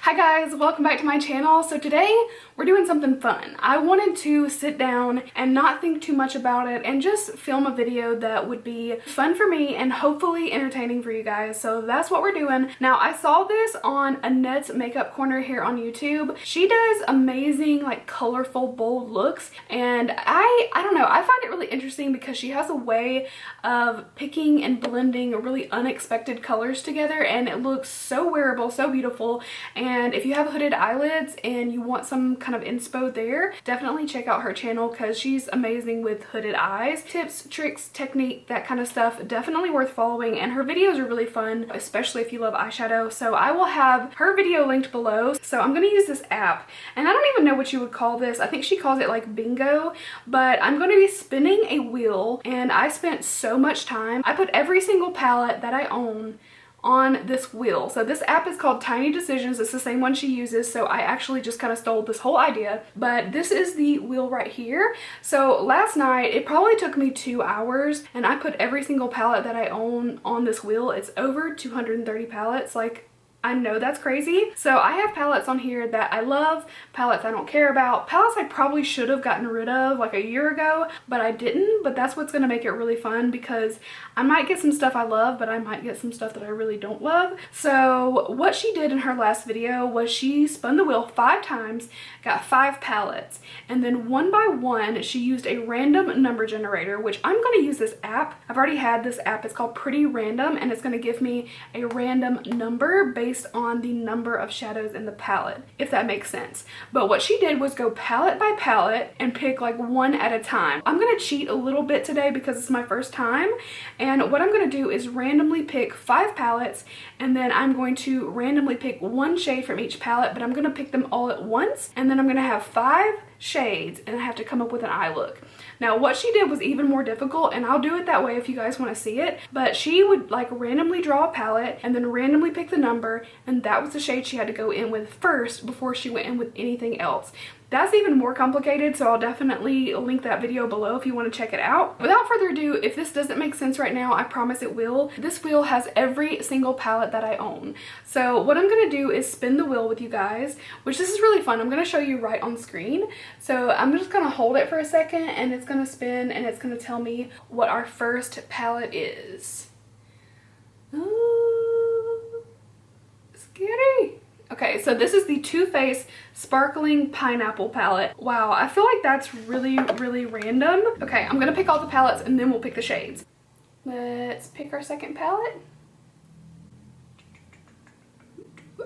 Hi guys, welcome back to my channel. So today we're doing something fun. I wanted to sit down and not think too much about it and just film a video that would be fun for me and hopefully entertaining for you guys. So that's what we're doing. Now I saw this on Annette's Makeup Corner here on YouTube. She does amazing like colorful bold looks, and I don't know, I find it really interesting because she has a way of picking and blending really unexpected colors together, and it looks so wearable, so beautiful. And if you have hooded eyelids and you want some kind of inspo there, definitely check out her channel because she's amazing with hooded eyes. Tips, tricks, technique, that kind of stuff, definitely worth following, and her videos are really fun, especially if you love eyeshadow. So I will have her video linked below. So I'm going to use this app, and I don't even know what you would call this. I think she calls it like bingo, but I'm going to be spinning a wheel, and I spent so much time. I put every single palette that I own on this wheel. So this app is called Tiny Decisions. It's the same one she uses, so I actually just kind of stole this whole idea. But this is the wheel right here. So last night it probably took me 2 hours, and I put every single palette that I own on this wheel. It's over 230 palettes. Like, I know that's crazy. So I have palettes on here that I love, palettes I don't care about, palettes I probably should have gotten rid of like a year ago, but I didn't. But that's what's going to make it really fun, because I might get some stuff I love, but I might get some stuff that I really don't love. So what she did in her last video was she spun the wheel 5 times, got 5 palettes, and then one by one she used a random number generator, which I'm going to use this app. I've already had this app. It's called Pretty Random, and it's going to give me a random number based on the number of shadows in the palette, if that makes sense. But what she did was go palette by palette and pick like one at a time. I'm going to cheat a little bit today because it's my first time, and what I'm going to do is randomly pick 5 palettes, and then I'm going to randomly pick one shade from each palette, but I'm going to pick them all at once, and then I'm going to have 5 shades and I have to come up with an eye look. Now what she did was even more difficult, and I'll do it that way if you guys want to see it, but she would like randomly draw a palette and then randomly pick the number, and that was the shade she had to go in with first before she went in with anything else. That's even more complicated, so I'll definitely link that video below if you want to check it out. Without further ado, if this doesn't make sense right now, I promise it will. This wheel has every single palette that I own. So what I'm going to do is spin the wheel with you guys, which this is really fun. I'm going to show you right on screen. So I'm just going to hold it for a second, and it's going to spin, and it's going to tell me what our first palette is. Ooh, scary. Okay, so this is the Too Faced Sparkling Pineapple palette. Wow, I feel like that's really, really random. Okay, I'm gonna pick all the palettes and then we'll pick the shades. Let's pick our second palette.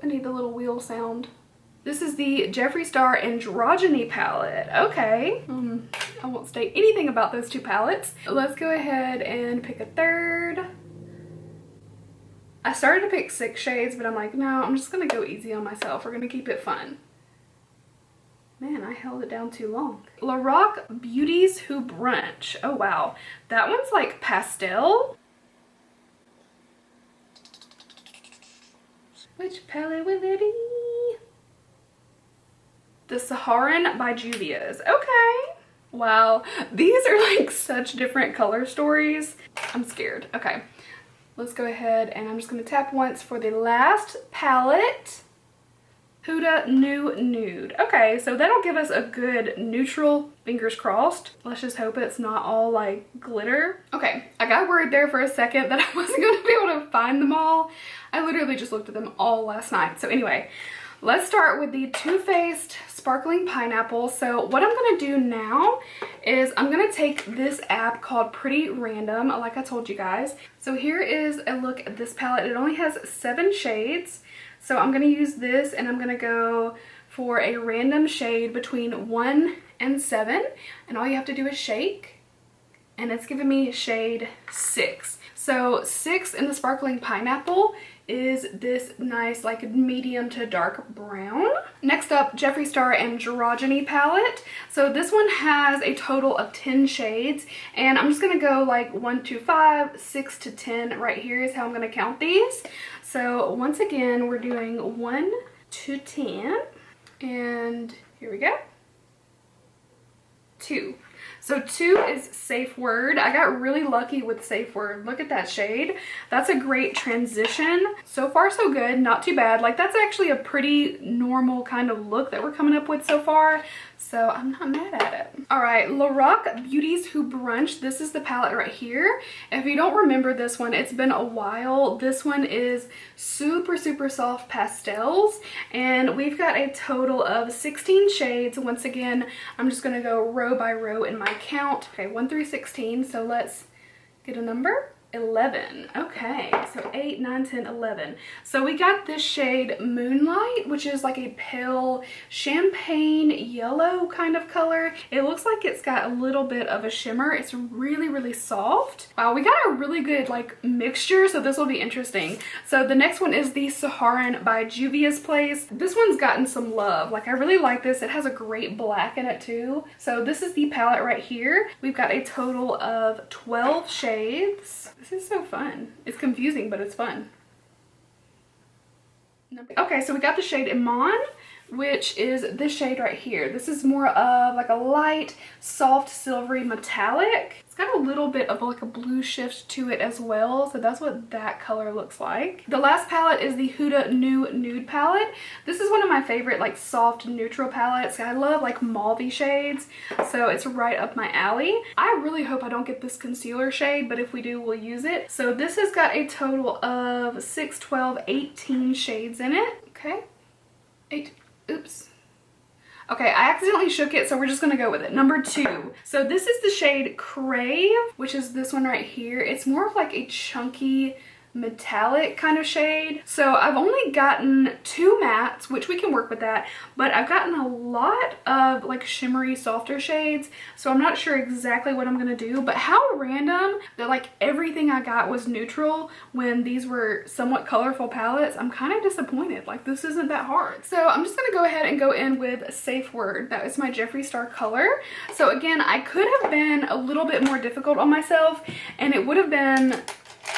I need the little wheel sound. This is the Jeffree Star Androgyny palette. Okay, I won't state anything about those 2 palettes. Let's go ahead and pick a third. I started to pick 6 shades, but I'm like, no, I'm just gonna go easy on myself. We're gonna keep it fun. Man, I held it down too long. La Rock Beauties Who Brunch. Oh wow, that one's like pastel. Which palette will it be? The Saharan by Juvia's. Okay. Wow, these are like such different color stories. I'm scared. Okay. Let's go ahead, and I'm just going to tap once for the last palette. Huda New Nude. Okay, so that'll give us a good neutral, fingers crossed. Let's just hope it's not all like glitter. Okay, I got worried there for a second that I wasn't going to be able to find them all. I literally just looked at them all last night. So anyway, let's start with the Too Faced Sparkling Pineapple. So what I'm going to do now is I'm going to take this app called Pretty Random, like I told you guys. So here is a look at this palette. It only has 7 shades. So I'm going to use this, and I'm going to go for a random shade between 1 and 7. And all you have to do is shake. And it's giving me shade 6. So 6 in the Sparkling Pineapple is this nice like medium to dark brown. Next up, Jeffree Star Androgyny palette. So this one has a total of 10 shades, and I'm just gonna go like 1 to 5, 6 to 10. Right here is how I'm gonna count these. So once again, we're doing 1 to 10, and here we go. 2. So 2 is Safe Word. I got really lucky with Safe Word. Look at that shade. That's a great transition. So far so good, not too bad. Like that's actually a pretty normal kind of look that we're coming up with so far. So I'm not mad at it. All right, Lorac Beauties Who Brunch. This is the palette right here. If you don't remember this one, it's been a while. This one is super, super soft pastels. And we've got a total of 16 shades. Once again, I'm just gonna go row by row in my count. Okay, 1 through 16. So let's get a number. 11. Okay, so 8, 9, 10, 11. So we got this shade Moonlight, which is like a pale champagne yellow kind of color. It looks like it's got a little bit of a shimmer. It's really, really soft. Wow, we got a really good like mixture, so this will be interesting. So the next one is the Saharan by Juvia's Place. This one's gotten some love. Like I really like this. It has a great black in it too. So this is the palette right here. We've got a total of 12 shades. This is so fun. It's confusing, but it's fun. Okay, so we got the shade Iman, which is this shade right here. This is more of like a light, soft, silvery metallic. It's got a little bit of like a blue shift to it as well, so that's what that color looks like. The last palette is the Huda New Nude palette. This is one of my favorite like soft neutral palettes. I love like mauvey shades, so it's right up my alley. I really hope I don't get this concealer shade, but if we do, we'll use it. So this has got a total of 6, 12, 18 shades in it. Okay, 8. Oops. Okay, I accidentally shook it, so we're just gonna go with it. Number 2. So this is the shade Crave, which is this one right here. It's more of like a chunky metallic kind of shade. So I've only gotten 2 mattes, which we can work with that, but I've gotten a lot of like shimmery softer shades, so I'm not sure exactly what I'm gonna do. But how random that like everything I got was neutral when these were somewhat colorful palettes. I'm kind of disappointed. Like this isn't that hard. So I'm just gonna go ahead and go in with Safe Word. That is my Jeffree Star color. So again, I could have been a little bit more difficult on myself, and it would have been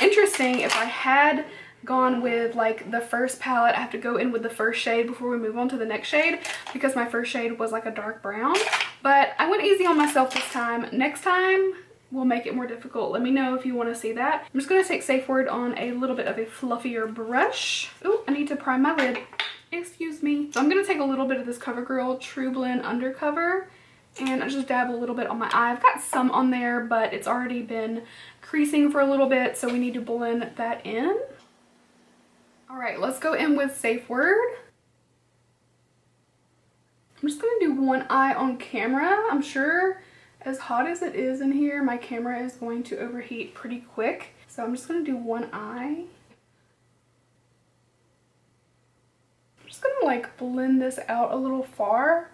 interesting if I had gone with like the first palette. I have to go in with the first shade before we move on to the next shade, because my first shade was like a dark brown. But I went easy on myself this time. Next time we'll make it more difficult. Let me know if you want to see that. I'm just going to take Safe Word on a little bit of a fluffier brush. Oh, I need to prime my lid. Excuse me. So I'm going to take a little bit of this CoverGirl True Blend Undercover, and I just dab a little bit on my eye. I've got some on there, but it's already been creasing for a little bit, so we need to blend that in. All right, let's go in with Safe Word. I'm just gonna do one eye on camera. I'm sure as hot as it is in here, my camera is going to overheat pretty quick. So I'm just gonna do one eye. I'm just gonna like blend this out a little far.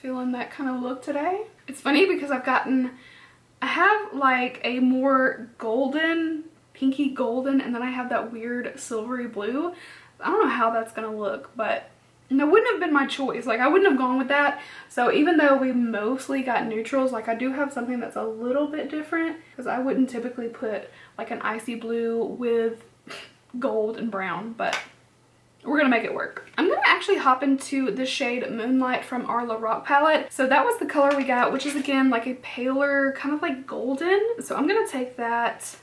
Feeling that kind of look today. It's funny because I have like a more golden, pinky golden, and then I have that weird silvery blue. I don't know how that's gonna look, but it wouldn't have been my choice. Like I wouldn't have gone with that. So even though we mostly got neutrals, like I do have something that's a little bit different, because I wouldn't typically put like an icy blue with gold and brown, but we're gonna make it work. I'm gonna actually hop into the shade Moonlight from our Lorac palette. So that was the color we got, which is again like a paler, kind of like golden. So I'm gonna take that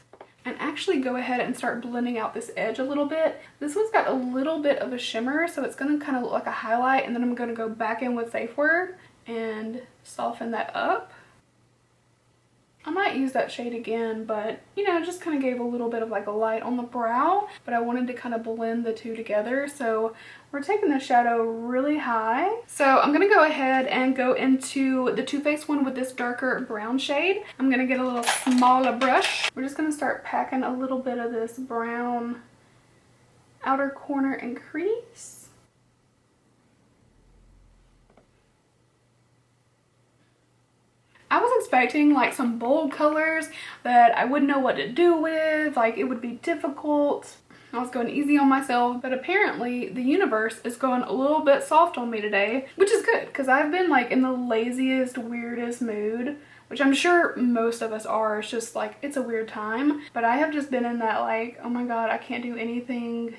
and actually go ahead and start blending out this edge a little bit. This one's got a little bit of a shimmer, so it's gonna kind of look like a highlight, and then I'm gonna go back in with Safe Word and soften that up. I might use that shade again, but you know, just kind of gave a little bit of like a light on the brow, but I wanted to kind of blend the two together. So we're taking the shadow really high. So I'm gonna go ahead and go into the Too Faced one with this darker brown shade. I'm gonna get a little smaller brush. We're just gonna start packing a little bit of this brown outer corner and crease. I was expecting like some bold colors that I wouldn't know what to do with, like it would be difficult. I was going easy on myself, but apparently the universe is going a little bit soft on me today, which is good because I've been like in the laziest, weirdest mood, which I'm sure most of us are. It's just like, it's a weird time, but I have just been in that like, oh my God, I can't do anything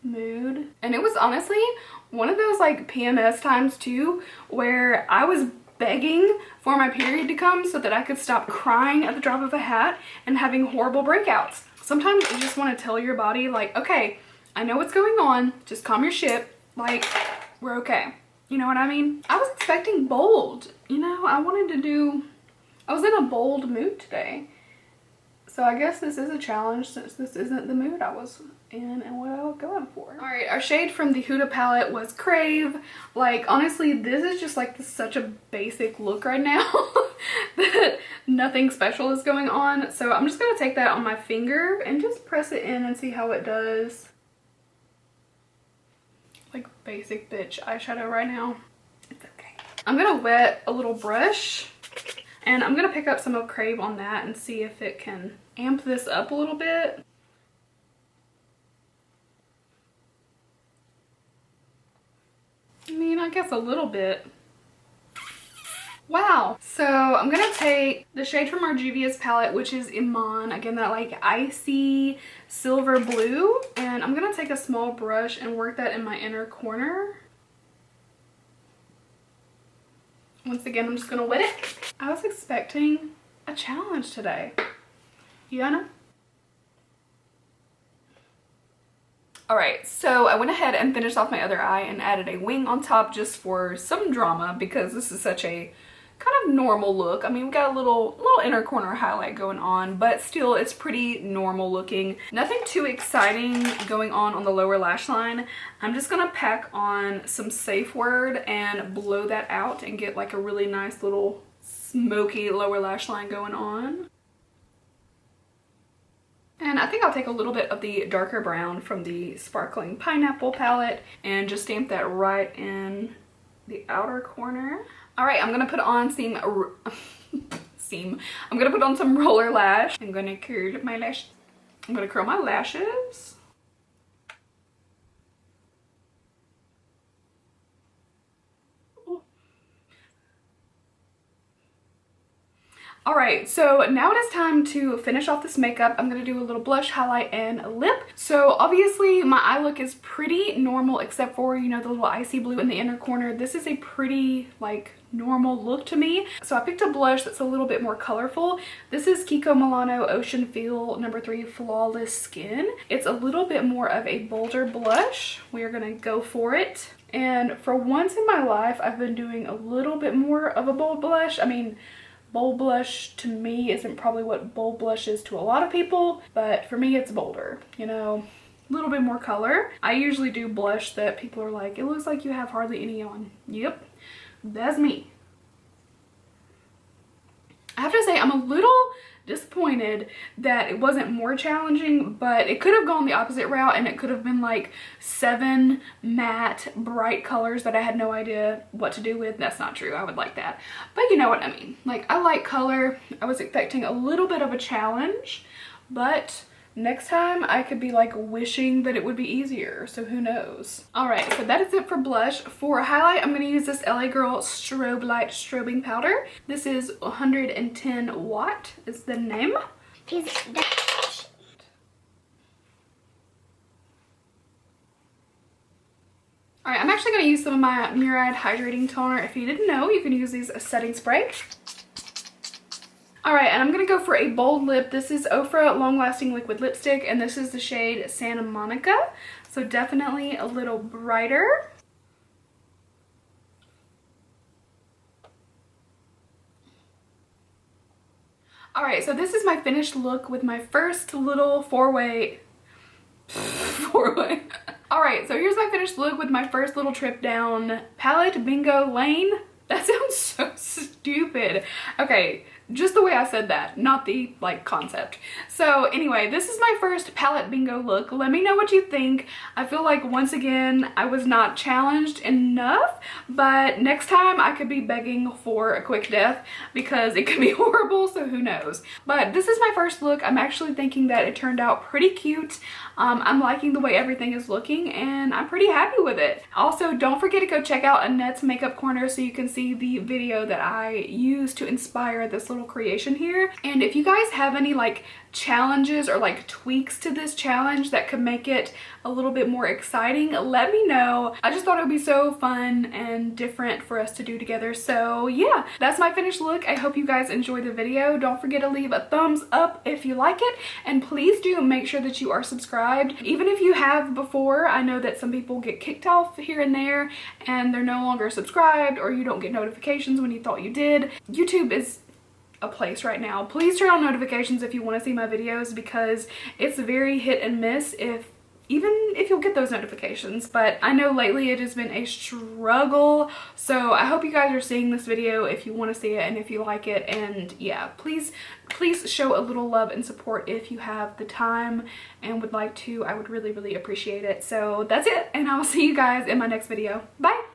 mood. And it was honestly one of those like PMS times too, where I was begging for my period to come so that I could stop crying at the drop of a hat and having horrible breakouts. Sometimes you just want to tell your body, like, okay, I know what's going on, just calm your ship, like, we're okay. You know what I mean? I was expecting bold, you know, I was in a bold mood today. So I guess this is a challenge since this isn't the mood I was in and what I was going for. All right, our shade from the Huda palette was Crave. Like, honestly, this is just like such a basic look right now that nothing special is going on. So I'm just gonna take that on my finger and just press it in and see how it does. Like basic bitch eyeshadow right now. It's okay. I'm gonna wet a little brush and I'm gonna pick up some of Crave on that and see if it can amp this up a little bit. I mean, I guess a little bit. Wow. So I'm gonna take the shade from our Juvia's palette, which is Iman. Again, that like icy silver blue. And I'm gonna take a small brush and work that in my inner corner. Once again, I'm just gonna wet it. I was expecting a challenge today. Yana? Alright, so I went ahead and finished off my other eye and added a wing on top just for some drama because this is such a kind of normal look. I mean, we got a little inner corner highlight going on, but still it's pretty normal looking. Nothing too exciting going on the lower lash line. I'm just gonna pack on some Safe Word and blow that out and get like a really nice little smoky lower lash line going on. And I think I'll take a little bit of the darker brown from the Sparkling Pineapple palette and just stamp that right in the outer corner. All right, I'm gonna put on I'm gonna put on some roller lash. I'm gonna curl my lashes. All right, so now it is time to finish off this makeup. I'm gonna do a little blush, highlight, and lip. So obviously my eye look is pretty normal except for, you know, the little icy blue in the inner corner. This is a pretty like normal look to me. So I picked a blush that's a little bit more colorful. This is Kiko Milano Ocean Feel No. 3 Flawless Skin. It's a little bit more of a bolder blush. We are gonna go for it. And for once in my life, I've been doing a little bit more of a bold blush. I mean, bold blush to me isn't probably what bold blush is to a lot of people, but for me it's bolder, you know, a little bit more color. I usually do blush that people are like, it looks like you have hardly any on. Yep, that's me. I have to say I'm a little disappointed that it wasn't more challenging, but it could have gone the opposite route and it could have been like 7 matte bright colors that I had no idea what to do with. That's not true. I would like that, but you know what I mean. Like, I like color. I was expecting a little bit of a challenge, but next time I could be like wishing that it would be easier, so who knows. All right, so that is it for blush. For highlight, I'm going to use this LA Girl Strobe Light Strobing Powder. This is 110 watt is the name. All right, I'm actually going to use some of my Murad Hydrating Toner. If you didn't know, you can use these as setting spray. Alright, and I'm going to go for a bold lip. This is Ofra Long Lasting Liquid Lipstick, and this is the shade Santa Monica. So definitely a little brighter. Alright, so this is my finished look with my first little four-way. Alright, so here's my finished look with my first little trip down Palette Bingo Lane. That sounds so stupid. Okay, just the way I said that, not the like concept. So anyway, this is my first palette bingo look. Let me know what you think. I feel like once again I was not challenged enough, but next time I could be begging for a quick death because it could be horrible, so who knows. But this is my first look. I'm actually thinking that it turned out pretty cute. I'm liking the way everything is looking and I'm pretty happy with it. Also, don't forget to go check out Annette's Makeup Corner so you can see the video that I used to inspire this little little creation here. And if you guys have any like challenges or like tweaks to this challenge that could make it a little bit more exciting, let me know. I just thought it would be so fun and different for us to do together. So yeah, that's my finished look. I hope you guys enjoyed the video. Don't forget to leave a thumbs up if you like it, and please do make sure that you are subscribed. Even if you have before, I know that some people get kicked off here and there and they're no longer subscribed, or you don't get notifications when you thought you did. YouTube is a place right now. Please turn on notifications if you want to see my videos, because it's very hit and miss even if you'll get those notifications. But I know lately it has been a struggle, so I hope you guys are seeing this video if you want to see it and if you like it. And yeah, please show a little love and support if you have the time and would like to. I would really appreciate it. So that's it, and I'll see you guys in my next video. Bye.